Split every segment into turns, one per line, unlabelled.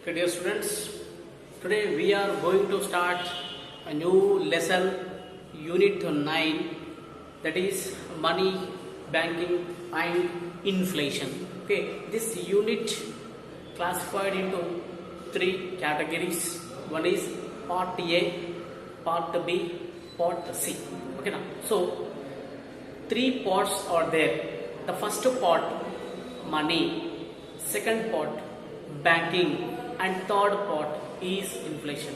Okay, dear students, today we are going to start a new lesson, Unit 9, that is money, banking and inflation. Okay, this unit classified into three categories. One is Part A, Part B, Part C. Okay, now, so three parts are there. The first part, money. Second part, banking. And third part is inflation.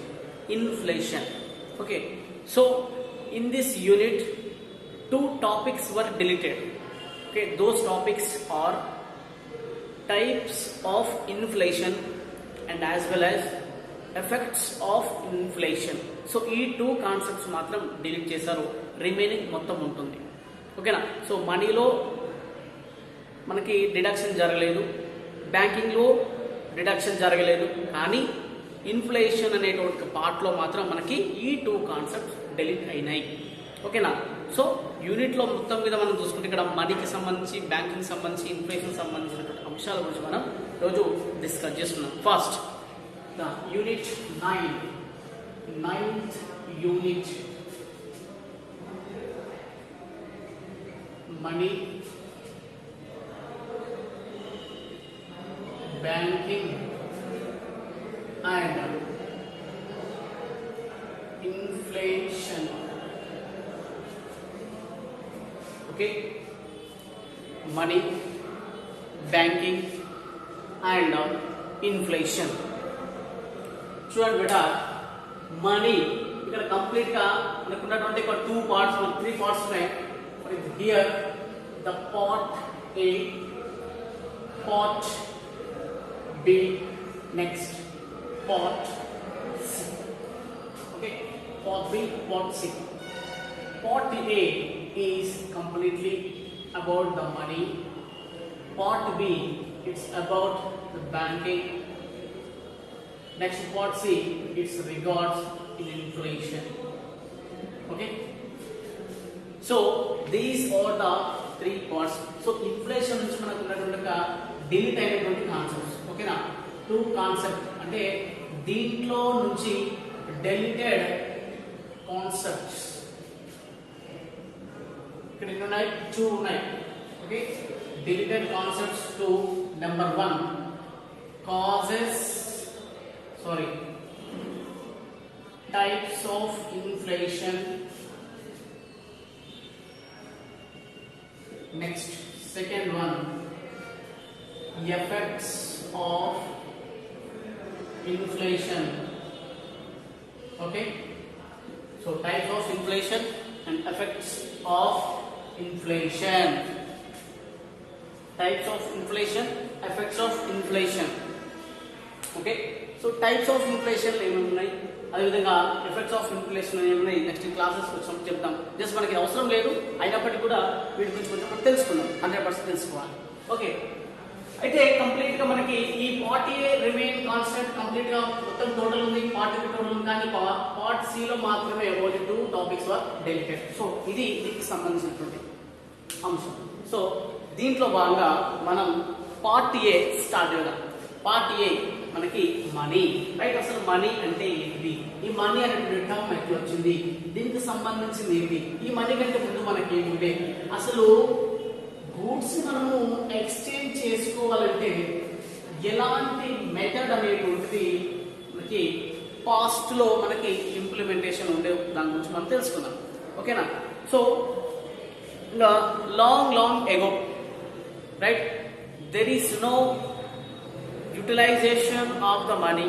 Okay, so in this unit two topics were deleted. Okay, those topics are types of inflation and as well as effects of inflation. So ఈ two concepts మాత్రం delete చేశారు, remaining మొత్తం ఉంటుంది. ఓకేనా? So మనీలో మనకి deduction జరగలేదు, బ్యాంకింగ్లో డిడక్షన్ జరగలేదు, కానీ ఇన్ఫ్లేషన్ అనేటువంటి పార్ట్లో మాత్రం మనకి ఈ టూ కాన్సెప్ట్స్ డిలీట్ అయినాయి. ఓకేనా? సో యూనిట్లో మొత్తం మీద మనం చూసుకుంటే ఇక్కడ మనీకి సంబంధించి, బ్యాంకింగ్ సంబంధించి, ఇన్ఫ్లేషన్ సంబంధించినటువంటి అంశాల గురించి మనం రోజు డిస్కస్ చేస్తున్నాం. First the unit 9th unit, money, banking and inflation. Okay, money, banking and inflation. చూడండి బేటా, మనీ ఇక్కడ కంప్లీట్ గా మనకున్నటువంటి ఒక టూ పార్ట్స్, త్రీ పార్ట్స్ ఉన్నాయి. Here the part A, part B, next part C. Okay, part B, part C. Part A is completely about the money. Part B, it's about the banking. Next part C, it's regards in inflation. Okay, so these are the three parts. So inflation నుంచి మనకు ఉన్నటువంటి delete అయినటువంటి concepts. ఓకేనా? Two concept అంటే దీంట్లో నుంచి deleted concepts ఇక్కడ ఎన్ని ఉన్నాయి? టూ ఉన్నాయి. Okay, deleted concepts to number 1 types of inflation. Next second one, effects of inflation. Okay, so types of inflation and effects of inflation. Types of inflation, effects of inflation. Okay, so types of inflation ఏమేమి ఉన్నాయి, అదే విధంగా effects of inflation ఏమున్నాయి next classes కొంచెం చెప్తాం. Just మనకి అవసరం లేదు, అయినప్పటికీ కూడా వీటి గురించి కొంచెం తెలుసుకుందాం, 100% తెలుసుకోవాలి. ఓకే, అయితే కంప్లీట్ గా మనకి ఈ part A remain constant, complete గా మొత్తం టోటల్ ఉంది, పార్ట్ బి టోటల్ ఉంది, కానీ పార్ట్ సి లో మాత్రమే ఓన్లీ 2 టాపిక్స్ వర్ డెలికేట్. సో ఇది దీనికి సంబంధించినటువంటి అంశం. సో దీంట్లో భాగంగా మనం పార్ట్ ఏ స్టార్ట్ చేద్దాం. పార్ట్ ఏ మనకి మనీ, రైట్? అసలు మనీ అంటే ఏంటి, ఈ మనీ అనేటువంటి టర్మ్ ఎట్లా వచ్చింది, దీనికి సంబంధించింది ఏంటి, ఈ మనీ కంటే ముందు మనకి ఏముండే, అసలు గూడ్స్ మనము ఎక్స్చేంజ్ చేసుకోవాలంటే ఎలాంటి మెథడ్ అనేటువంటిది మనకి పాస్ట్ లో మనకి ఇంప్లిమెంటేషన్ ఉండే, దాని గురించి మనం తెలుసుకుందాం. ఓకేనా? So long ago, right, there is no utilization of the money.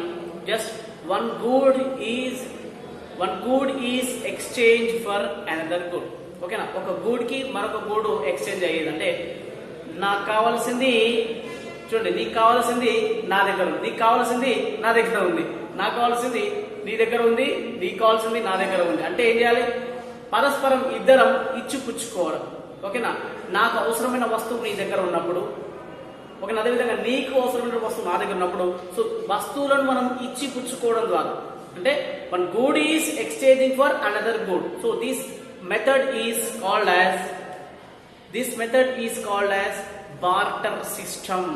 Just one good is exchanged for another good. ఓకేనా? ఒక గుడ్ కి మరొక గుడ్ ఎక్స్చేంజ్ అయ్యేది. అంటే నాకు కావాల్సింది, చూడండి, నీకు కావాల్సింది నా దగ్గర ఉంది, నీకు కావాల్సింది నా దగ్గర ఉంది, నాకు కావాల్సింది నీ దగ్గర ఉంది, నీకు కావాల్సింది నా దగ్గర ఉంది. అంటే ఏం చేయాలి? పరస్పరం ఇద్దరం ఇచ్చిపుచ్చుకోవడం. ఓకేనా? నాకు అవసరమైన వస్తువు నీ దగ్గర ఉన్నప్పుడు, ఓకే, అదేవిధంగా నీకు అవసరమైన వస్తువు నా దగ్గర ఉన్నప్పుడు, సో వస్తువులను మనం ఇచ్చి పుచ్చుకోవడం ద్వారా, అంటే one good is exchanging for another good. So this method is called as barter system.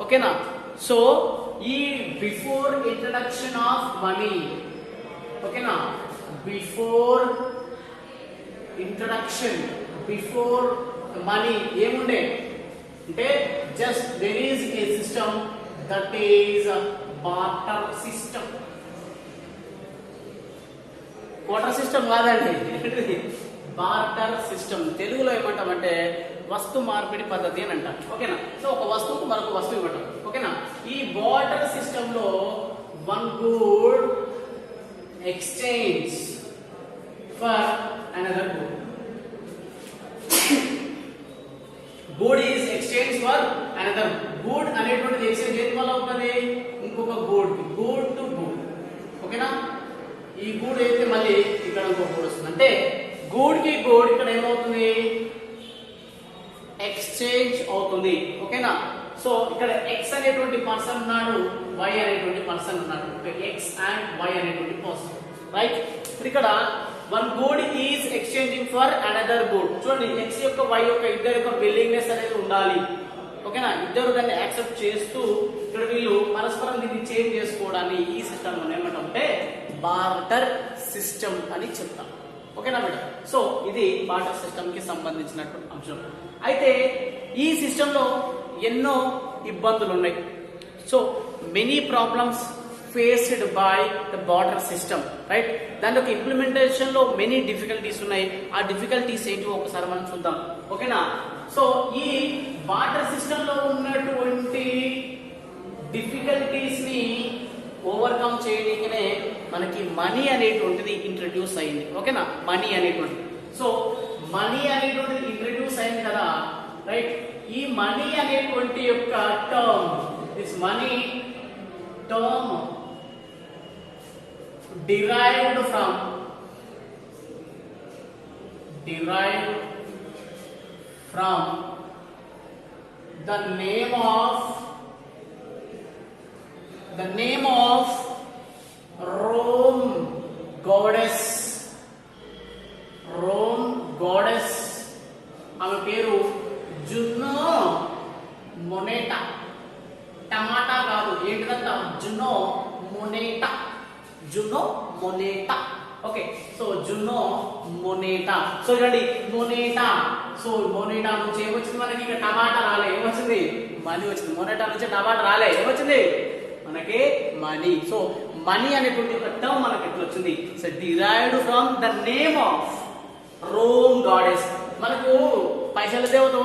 ఓకేనా? సో ఈ బిఫోర్ ఇంట్రడక్షన్ ఆఫ్ మనీ, ఓకేనా, బిఫోర్ ఇంట్రడక్షన్, బిఫోర్ మనీ ఏముండే అంటే just there is a system that is barter system. Quarter system కాదండి, barter system. తెలుగులో ఏమంటామంటే వస్తు మార్పిడి పద్ధతి అని అంటాం, ఓకేనా. సో ఒక వస్తువుకు మరొక వస్తువు ఇవ్వటం, ఓకేనా. ఈ బార్టర్ సిస్టమ్ లో one good exchange for another good. Good is exchange for another good అనేటువంటిది ఎక్స్చేంజ్ ఏది వల్ల అవుతుంది, ఇంకొక గుడ్, గుడ్ టు గుడ్, ఓకేనా. ఈ గుడ్ అయితే మళ్ళీ ఇక్కడ ఇంకొక గుడ్ వస్తుంది, అంటే గుడ్ కి గుడ్ ఇక్కడ ఏమవుతుంది, ఎక్స్చేంజ్ అవుతుంది, ఓకేనా. సో ఇక్కడ ఎక్స్ అనేటువంటి పర్సన్ ఉన్నాడు, వై అనేటువంటి పర్సన్ ఉన్నాడు, ఎక్స్ అండ్ వై అనేటువంటి పర్సన్, రైట్. ఇక్కడ one good is exchanging for another good. చూడండి, ఎక్స్ యొక్క వై యొక్క ఇద్దరు యొక్క విల్లింగ్నెస్ అనేది ఉండాలి, ఓకేనా. ఇద్దరు దాన్ని యాక్సెప్ట్ చేస్తూ ఇక్కడ వీళ్ళు పరస్పరం దీన్ని చేంజ్ చేసుకోవడాన్ని ఈ సిస్టమ్ లో ఏమంటే బార్టర్ సిస్టమ్ అని చెప్తాం, ఓకేనా మేడం. సో ఇది బార్టర్ సిస్టమ్ కి సంబంధించినటువంటి అంశం. అయితే ఈ సిస్టమ్ లో ఎన్నో ఇబ్బందులు ఉన్నాయి. So many problems faced by the barter system, right. దాని యొక్క ఇంప్లిమెంటేషన్ లో మెనీ డిఫికల్టీస్ ఉన్నాయి. ఆ డిఫికల్టీస్ ఏంటివో ఒకసారి మనం చూద్దాం, ఓకేనా. సో ఈ బార్టర్ సిస్టమ్ లో ఉన్నటువంటి డిఫికల్టీస్ ని ఓవర్కమ్ చేయడానికనే మనకి మనీ అనేటువంటిది ఇంట్రడ్యూస్ అయింది, ఓకేనా. మనీ అనేటువంటిది, సో మనీ అనేటువంటిది ఇంట్రడ్యూస్ అయింది కదా, రైట్. ఈ మనీ అనేటువంటి యొక్క term, this money term derived from the name of Rome goddess. ఆమె పేరు జునో మొనేటా. టమాటా కాదు, ఏంటిదంట, Juno మొనేటా, okay. So Juno మొనేటా. So చూడండి, మొనేటా. సో మొనేటా నుంచి ఏమొచ్చింది మనకి, ఇక్కడ టమాటా రాలే, ఏమొచ్చింది, మనీ వచ్చింది. మొనేటా నుంచి టమాటా రాలే, ఏమొచ్చింది మనకి, మనీ. సో మనీ అనేటువంటి ఒక టర్మ్ మనకి ఎట్లా వచ్చింది, so derived from the name of Rome goddess. మనకు పైసల దేవత,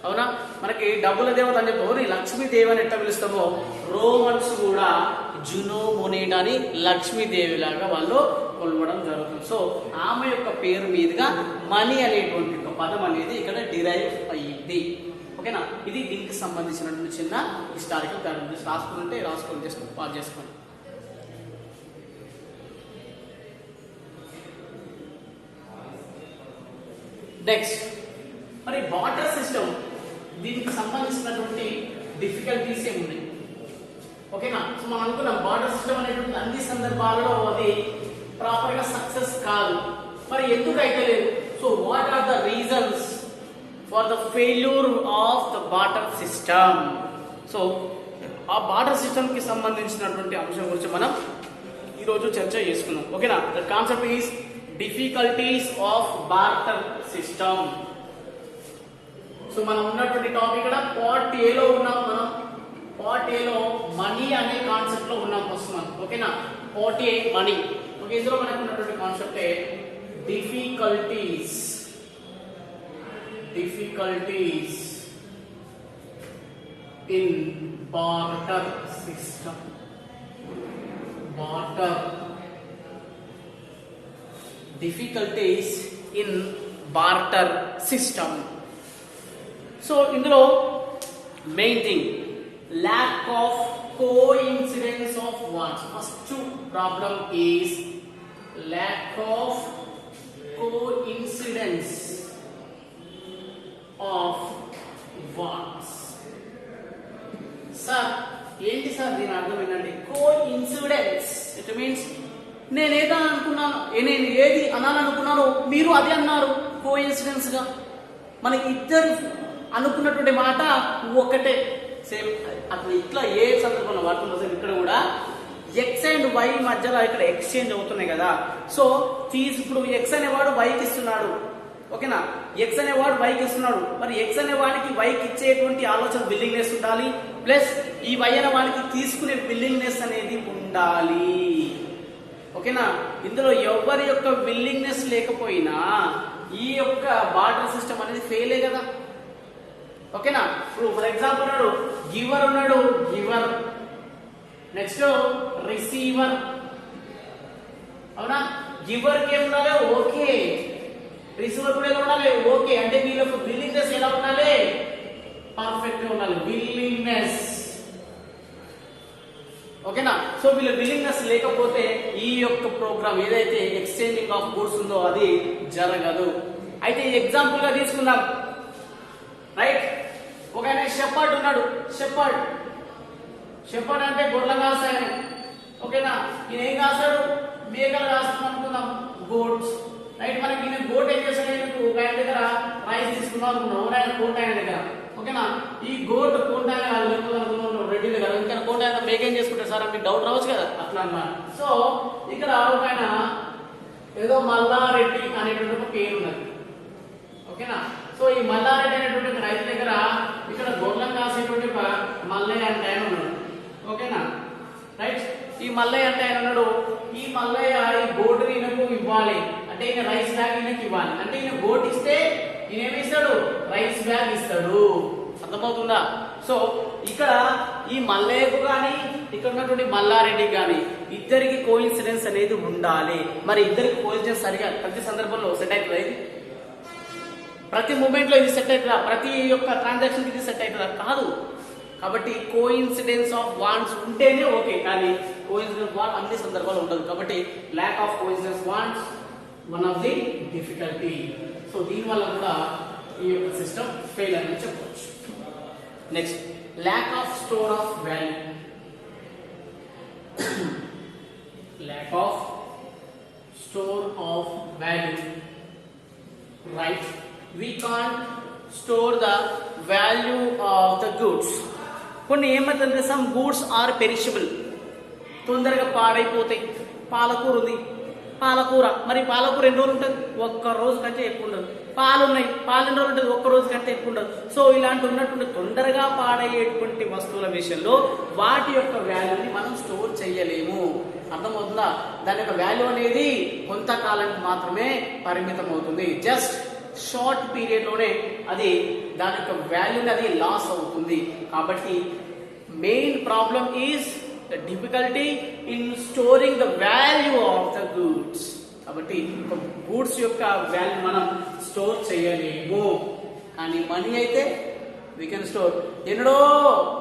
అవునా, మనకి డబ్బుల దేవత అని చెప్పి లక్ష్మీదేవి అని ఎట్లా పిలుస్తామో, రోమన్స్ కూడా జునో మొనేటాని లక్ష్మీదేవి లాగా వాళ్ళు కొలవడం జరుగుతుంది. సో ఆమె యొక్క పేరు మీదుగా మనీ అనేటువంటి ఒక పదం అనేది ఇక్కడ డిరైవ్ అయ్యింది, ఓకేనా. ఇది దీనికి సంబంధించినటువంటి చిన్న హిస్టారికల్ దాని గురించి రాసుకొని పాస్ చేసుకోండి. నెక్స్ట్, మరి బార్టర్ సిస్టమ్ దీనికి సంబంధించినటువంటి డిఫికల్టీస్ ఏమున్నాయి, ఓకేనా. సో మనం అనుకున్నాం బార్టర్ సిస్టమ్ అనేటువంటి అన్ని సందర్భాలలో అది ప్రాపర్ గా సక్సెస్ కాదు. మరి ఎందుకు అయితే లేదు, so what are the reasons for the failure of the barter system. So ఆ బార్టర్ సిస్టమ్ కి సంబంధించినటువంటి అంశం గురించి మనం ఈరోజు చర్చ చేసుకున్నాం, ఓకేనా. The concept is difficulties of barter system. So మనం ఉన్నటువంటి టాపిక్ ఇక్కడ పార్ట్ ఏ లో ఉన్నాం. మనం పార్ట్ ఏ లో మనీ అనే కాన్సెప్ట్ లో ఉన్నాం ఫస్ట్ మనం, ఓకేనా. Part A money, okay. ఇందులో మనకు ఉన్నటువంటి concept difficulties in barter system. difficulties in barter system. So ఇందులో main thing lack of coincidence of wants. First problem is lack of coincidence of wants. Sir ఏంటి sir దీని అర్థం ఏంటంటే coincidence. It means నేను ఏదో అనుకున్నాను, నేను ఏది అనాలనుకున్నానో మీరు అదే అన్నారు. కోఇన్సిడెన్స్ గా మన ఇద్దరు అనుకున్నటువంటి మాట ఒకటే, సేమ్ అట్లా ఇట్లా ఏ సందర్భంలో వాడుతుందో ఇక్కడ కూడా ఎక్స్ అండ్ వై మధ్యలో ఇక్కడ ఎక్స్చేంజ్ అవుతున్నాయి కదా. సో ఇప్పుడు ఎక్స్ అనేవాడు వైకి ఇస్తున్నాడు, ఓకేనా, ఎక్స్ అనేవాడు వైకి ఇస్తున్నాడు. మరి ఎక్స్ అనే వాడికి వైకి ఇచ్చేటువంటి ఆలోచన విల్లింగ్నెస్ ఉండాలి, ప్లస్ ఈ వై అనే వాడికి తీసుకునే విల్లింగ్నెస్ అనేది ఉండాలి, ఓకేనా. ఇందులో ఎవరి యొక్క విల్లింగ్నెస్ లేకపోయినా ఈ యొక్క బార్టర్ సిస్టమ్ అనేది ఫెయిలే కదా, ఓకేనా. ఇప్పుడు ఫర్ ఎగ్జాంపుల్ ఉన్నాడు గివర్, ఉన్నాడు గివర్, నెక్స్ట్ రిసీవర్, అవునా. గివర్ కి ఉండాలి ఓకే, రిసీవర్ కూడా ఉండాలి ఓకే. అంటే వీళ్ళ విల్లింగ్నెస్ ఎలా ఉండాలి, పర్ఫెక్ట్ గా ఉండాలి, విల్లింగ్నెస్, ఓకేనా. సో వీళ్ళ విల్లింగ్నెస్ లేకపోతే ఈ యొక్క ప్రోగ్రామ్ ఏదైతే ఎక్స్చేంజింగ్ ఆఫ్ గూడ్స్ ఉందో అది జరగదు. అయితే ఎగ్జాంపుల్ గా తీసుకుందాం, రైట్. ఒక ఆయన షెపర్డ్ ఉన్నాడు, షెపర్డ్ అంటే గొర్రెలు కాస్తాయని, ఓకేనా. ఈయన ఏం కాస్తాడు, మేకలు కాస్తాం అనుకుందాం, గోడ్స్, రైట్. మనకి ఈయన గోట్ ఏం చేస్తాడు, ఒక ఆయన దగ్గర రైస్ తీసుకుందాం అనుకున్నాం, ఆయన కోట ఆయన దగ్గర, ఓకేనా. ఈ గోట్ కోట ఆయన రెడ్డి దగ్గర, ఇంకా కోట ఆయన మేక ఏం చేసుకుంటారు సార్, మీకు డౌట్ రావచ్చు కదా, అట్లా అన్నమాట. సో ఇక్కడ ఒక ఆయన ఏదో మల్లారెడ్డి అనేటువంటి ఒక పేరు ఉన్నది, ఓకేనా. సో ఈ మల్లారెడ్డి అనేటువంటి రైతు దగ్గర ఇక్కడ గొర్రెలను కాసేటువంటి మల్లయ్య అంటే ఆయన ఉన్నాడు, ఓకేనా, రైట్. ఈ మల్లయ్య అంటే ఆయన ఉన్నాడు, ఈ మల్లయ్య ఈ గోటు ఈయనకు ఇవ్వాలి, అంటే ఈయన రైస్ బ్యాగ్ ఈయనకి ఇవ్వాలి, అంటే ఈయన గోట్ ఇస్తే ఈయన ఏమి ఇస్తాడు, రైస్ బ్యాగ్ ఇస్తాడు, అర్థమవుతుందా. సో ఇక్కడ ఈ మల్లయ్యకు కానీ ఇక్కడ ఉన్నటువంటి మల్లారెడ్డికి కానీ ఇద్దరికి కోఇన్సిడెన్స్ అనేది ఉండాలి. మరి ఇద్దరికి కోఇన్సిడెన్స్ సరిగా ప్రతి సందర్భంలో సెట్ అవుతుంది, ప్రతి మూమెంట్ లో ఇది సెట్ అవుతుందా, ప్రతి యొక్క ట్రాన్సాక్షన్ ఇది సెట్ అవుతుందా, కాదు. కాబట్టి కోఇన్సిడెన్స్ ఆఫ్ వాంట్స్ ఉంటేనే ఓకే, కానీ కోఇన్సిడెన్స్ వాంట్ అన్ని సందర్భాలు ఉండదు. కాబట్టి lack of coincidence wants one of the difficulty. So దీనివల్ల కూడా ఈ యొక్క సిస్టమ్ ఫెయిల్ అని చెప్పవచ్చు. Next, lack of store of value. Lack of store of value, right. We can't store the value of the goods. కొన్ని ఏమంటే some goods are perishable, తొందరగా పాడైపోతాయి. పాలకూర ఉంది, పాలకూర, మరి పాలకూర ఎన్ని రోజులు ఉంటుంది, ఒక్క రోజు కంటే ఎక్కువ ఉండదు. పాలు ఉన్నాయి, పాలు ఎన్ని రోజులు ఉంటుంది, ఒక్క రోజు కంటే ఎక్కువ ఉండదు. సో ఇలాంటి ఉన్నటువంటి తొందరగా పాడయ్యేటువంటి వస్తువుల విషయంలో వాటి యొక్క వాల్యూని మనం స్టోర్ చేయలేము, అర్థమవుతుందా. దాని యొక్క వాల్యూ అనేది కొంతకాలానికి మాత్రమే పరిమితం అవుతుంది, జస్ట్ షార్ట్ పీరియడ్ లోనే అది దాని యొక్క వాల్యూని అది లాస్ అవుతుంది. కాబట్టి main problem is the difficulty in storing the value of the goods. కాబట్టి గూడ్స్ యొక్క వాల్యూ మనం స్టోర్ చేయలేము, కానీ మనీ అయితే వీ కెన్ స్టోర్. ఎన్నడో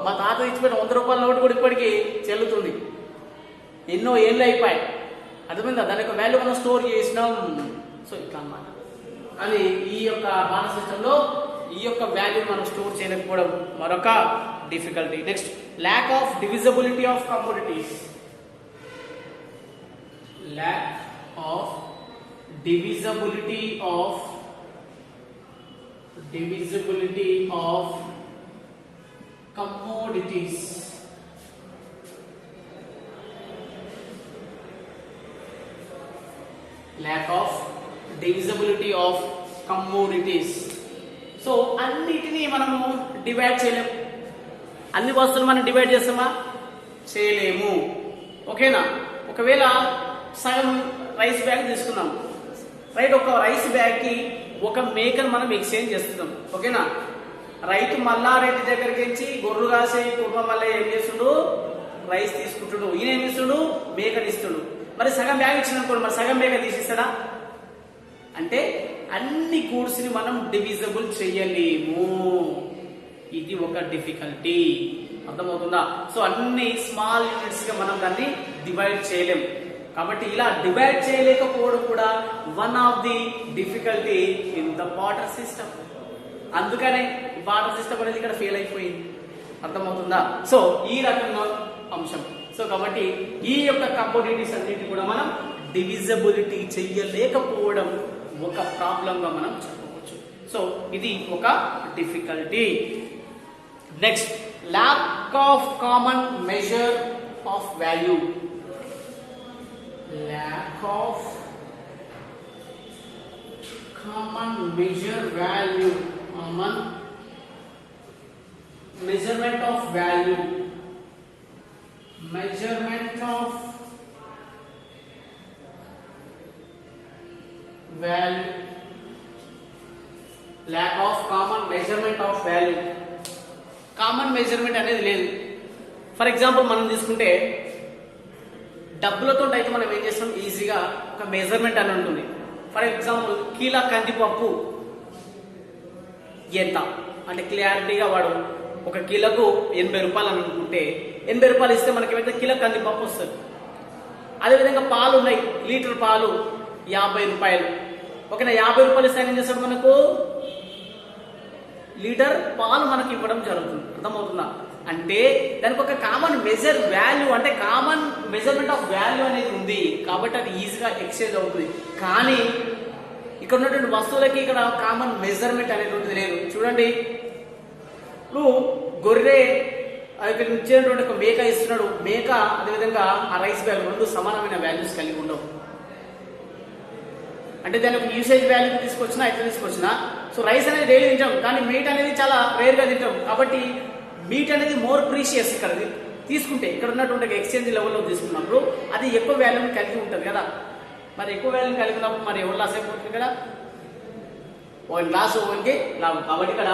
మా తాత ఇచ్చిపోయిన 100 రూపాయల నోటు కూడా ఇప్పటికీ చెల్లుతుంది, ఎన్నో ఏళ్ళు అయిపోయాయి, అర్థమైందా. దాని యొక్క వాల్యూ మనం స్టోర్ చేసినాం. సో ఇట్లా అన్నమాట. అని ఈ యొక్క బాణ సిస్టంలో ఈ యొక్క వాల్యూ మనం స్టోర్ చేయలేకపోవడం మరొక difficulty. Next, lack of divisibility of commodities. Lack of divisibility of commodities. Lack of divisibility of commodities. So అన్నిటినీ మనము డివైడ్ చేయలేము, అన్ని వస్తువులు మనం డివైడ్ చేస్తామా, చేయలేము, ఓకేనా. ఒకవేళ సగం రైస్ బ్యాగ్ తీసుకున్నాం, రైట్. ఒక రైస్ బ్యాగ్ కి ఒక మేకను మనం ఎక్స్చేంజ్ చేస్తున్నాం, ఓకేనా. రైతు మల్లారెడ్డి దగ్గరికి వచ్చి గొర్రెలు కాసే కుటుంబ మళ్ళీ ఏం చేస్తుడు, రైస్ తీసుకుంటుడు, ఈయన ఏమి ఇస్తుడు, మేకని ఇస్తుడు. మరి సగం బ్యాగ్ ఇచ్చినప్పుడు మరి సగం మేక తీసిస్తాడా అంటే అన్ని గూడ్స్ ని మనం డివిజిబుల్ చేయలేము, ఇది ఒక డిఫికల్టీ, అర్థమవుతుందా. సో అన్ని స్మాల్ యూనిట్స్ గా మనం దాన్ని డివైడ్ చేయలేము. కాబట్టి ఇలా డివైడ్ చేయలేకపోవడం కూడా one of the difficulty in the barter system. అందుకనే బార్టర్ సిస్టమ్ అనేది ఇక్కడ ఫెయిల్ అయిపోయింది, అర్థమవుతుందా. సో ఈ రకంగా అంశం. సో కాబట్టి ఈ యొక్క కమోడిటీస్ అన్నిటి కూడా మనం డివిజిబిలిటీ చెయ్యలేకపోవడం ఒక ప్రాబ్లం గా మనం చెప్పవచ్చు. సో ఇది ఒక difficulty. Next, lakh of common measure of value. Lack of common measure value. Common measurement of value. Measurement of value. Lack of common measurement of value. Common measurement అనేది లేదు. ఫర్ ఎగ్జాంపుల్ మనం తీసుకుంటే డబ్బులతో అయితే మనం ఏం చేస్తాం, ఈజీగా ఒక మెజర్మెంట్ అని ఉంటుంది. ఫర్ ఎగ్జాంపుల్ కిలో కందిపప్పు ఎంత అంటే క్లారిటీగా వాడు ఒక కిలోకు 80 రూపాయలు అని అనుకుంటే 80 రూపాయలు ఇస్తే మనకి ఏమైతే కిలో కందిపప్పు వస్తుంది. అదేవిధంగా పాలు ఉన్నాయి, లీటర్ పాలు 50 రూపాయలు. ఓకేనా, 50 రూపాయలు ఇస్తే ఏం చేస్తాడు, మనకు లీటర్ పాలు మనకి ఇవ్వడం జరుగుతుంది. అర్థమవుతుందా? అంటే దానికి ఒక కామన్ మెజర్ వాల్యూ అంటే కామన్ మెజర్మెంట్ ఆఫ్ వాల్యూ అనేది ఉంది కాబట్టి అది ఈజీగా ఎక్స్చేంజ్ అవుతుంది. కానీ ఇక్కడ ఉన్నటువంటి వస్తువులకి ఇక్కడ కామన్ మెజర్మెంట్ అనేటువంటిది లేదు. చూడండి, ఇప్పుడు గొర్రె ఇక్కడ ఇచ్చేటువంటి ఒక మేక ఇస్తున్నాడు, మేక అదేవిధంగా ఆ రైస్ బ్యాగ్ రెండు సమానమైన వాల్యూస్ కలిగి ఉండవు. అంటే దాని ఒక యూసేజ్ వాల్యూ తీసుకొచ్చినా ఎట్లా తీసుకొచ్చినా, సో రైస్ అనేది డైలీ తింటాం కానీ మీట్ అనేది చాలా రేర్గా తింటాం. కాబట్టి మీట్ అనేది మోర్ ప్రీషియస్. ఇక్కడ తీసుకుంటే ఇక్కడ ఉన్నటువంటి ఎక్స్చేంజ్ లెవెల్లో తీసుకున్నప్పుడు అది ఎక్కువ వాల్యూని కలిగి ఉంటుంది కదా. మరి ఎక్కువ వాల్యూని కలిగి ఉన్నప్పుడు మరి ఎవరు లాస్ అయిపోతుంది కదా, ఓన్ లాస్ ఓన్కి లాభం. కాబట్టి ఇక్కడ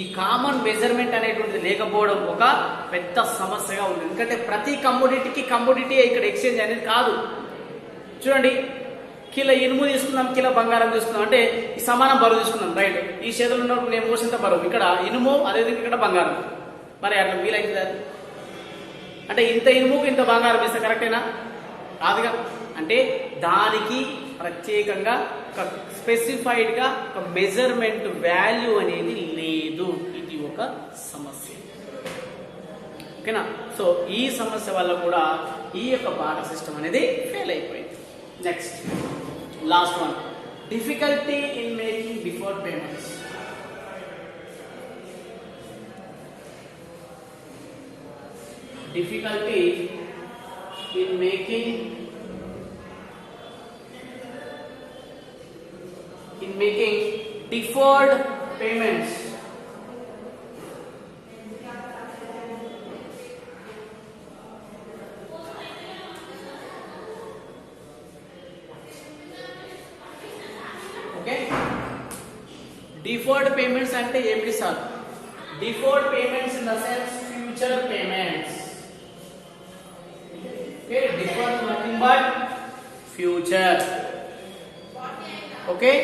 ఈ కామన్ మెజర్మెంట్ అనేటువంటిది లేకపోవడం ఒక పెద్ద సమస్యగా ఉంది. ఎందుకంటే ప్రతి కమోడిటీకి కమోడిటీ ఇక్కడ ఎక్స్చేంజ్ అనేది కాదు. చూడండి, కిలో ఇనుము తీసుకుందాం, కిలో బంగారం తీసుకుందాం అంటే ఈ సమానం బరువు తీసుకుందాం, రైట్. ఈ చేతులు ఉన్నప్పుడు నేను మోసేంత బరువు ఇక్కడ ఇనుము, అదేవిధంగా ఇక్కడ బంగారం. మరి అట్లా వీలైతుంది అది అంటే ఇంత ఇనుముకు ఇంత బంగారం ఇస్తే కరెక్టేనా? కాదుగా. అంటే దానికి ప్రత్యేకంగా ఒక స్పెసిఫైడ్గా ఒక మెజర్మెంట్ వాల్యూ అనేది లేదు. ఇది ఒక సమస్య. ఓకేనా? సో ఈ సమస్య వల్ల కూడా ఈ యొక్క బాటర్ సిస్టమ్ అనేది ఫెయిల్ అయిపోయింది. Next last one, difficulty in making deferred payments. Difficulty in making deferred payments. Okay, deferred payments ante emti sir? Deferred payments in the sense future payments. Okay, deferred nothing but future. Okay,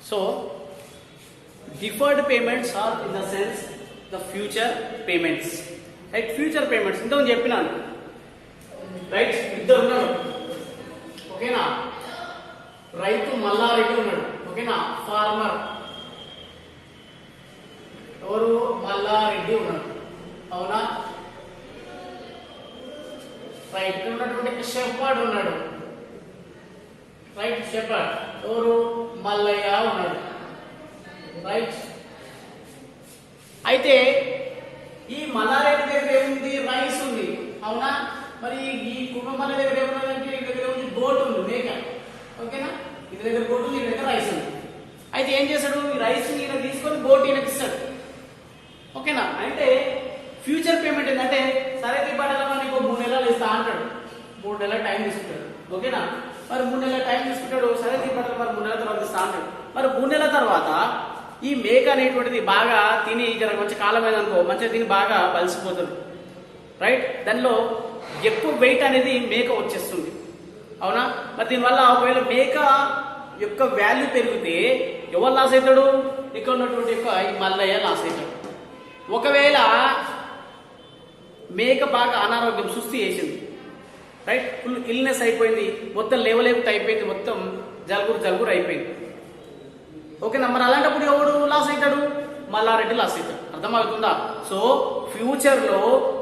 so deferred payments are in the sense the future payments, right? Future payments ఇంత చెప్పినాను, right. ఇద్దరు ఉన్నారు, ఓకేనా. రైతు మల్లారెడ్డి ఉన్నాడు, ఓకేనా. Farmer ఎవరు? మల్లారెడ్డి ఉన్నాడు, అవునా. రైట్. ఉన్నటువంటి షెఫర్డ్ ఉన్నాడు, రైట్. షెఫర్డ్ ఎవరు? మల్లయ్య ఉన్నాడు, రైట్. అయితే ఈ మల్లారెడ్డి దగ్గర ఏముంది? రైస్ ఉంది, అవునా. మరి ఈ కుటుంబాల దగ్గర ఏమున్నదంటే ఈ దగ్గర ఉంది గోటు ఉంది, మేక, ఓకేనా. ఇది దగ్గర గోటు ఉంది, ఈ దగ్గర రైస్ ఉంది. అయితే ఏం చేశాడు? ఈ రైస్ ఈయన తీసుకొని గోటు ఈయనకి ఇస్తాడు, ఓకేనా. అంటే ఫ్యూచర్ పేమెంట్ ఏంటంటే సరే ఈ బట్టలు నీకు 3 నెలలు ఇస్తా అంటాడు, 3 నెలల టైం తీసుకుంటాడు, ఓకేనా. మరి 3 నెలల టైం తీసుకుంటాడు, సరే ఈ బట్టలు మరి 3 నెలల తర్వాత ఇస్తా అంటాడు. మరి 3 నెలల తర్వాత ఈ మేక అనేటువంటిది బాగా తిని మంచి కాలం అనుకో, మంచిగా తిని బాగా బలిసిపోతుంది, రైట్. దానిలో ఎక్కువ వెయిట్ అనేది మేక వచ్చేస్తుంది, అవునా. మరి దీనివల్ల ఒకవేళ మేక యొక్క వాల్యూ పెరిగితే ఎవరు లాస్ అవుతాడు? ఇక్కడ ఉన్నటువంటి యొక్క ఈ మల్లయ్య లాస్ అవుతాడు. ఒకవేళ మేక బాగా అనారోగ్యం సుస్థి చేసింది, రైట్. ఫుల్ ఇల్నెస్ అయిపోయింది, మొత్తం లేవలేపుట్ అయిపోయింది, మొత్తం జలుబురు అయిపోయింది, ఓకేనా. మరి అలాంటప్పుడు ఎవడు లాస్ అవుతాడు? మల్లారెడ్డి లాస్ అవుతాడు. అర్థమవుతుందా? సో ఫ్యూచర్ లో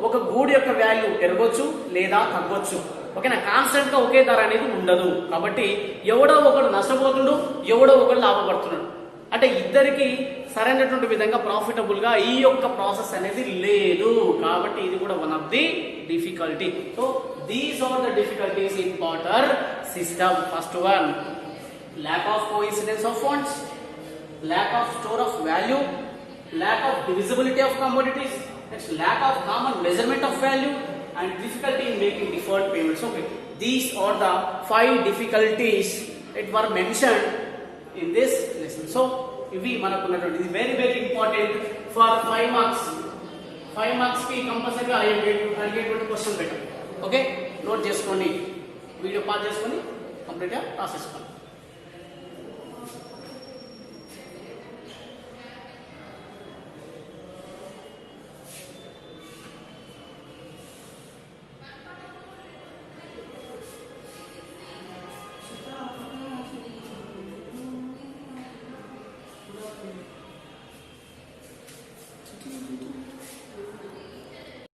ఒక గూడి యొక్క వాల్యూ పెరగొచ్చు లేదా తగ్గొచ్చు, ఓకేనా. కాన్స్టెంట్ గా ఒకే ధర అనేది ఉండదు. కాబట్టి ఎవడో ఒకడు నష్టపోతుండు, ఎవడో ఒకడు లాభపడుతున్నాడు. అంటే ఇద్దరికి సరైనటువంటి విధంగా ప్రాఫిటబుల్ గా ఈ యొక్క ప్రాసెస్ అనేది లేదు. కాబట్టి ఇది కూడా one of the difficulty. So these are the difficulties in barter system. First one, lack of coincidence of funds, lack of store of value, lack of divisibility of commodities, next lack of common measurement of value, and difficulty in making deferred payments. Okay, these are the 5 difficulties that were mentioned in this lesson. So ఇవి మనకు ఉన్నటువంటి very very important for 5 marks. 5 marks కి కంపల్సరీగా అడిగేటువంటి question పెట్టండి. Okay, note చేసుకోండి, video pass చేసుకొని కంప్లీట్గా రాసేసుకోండి.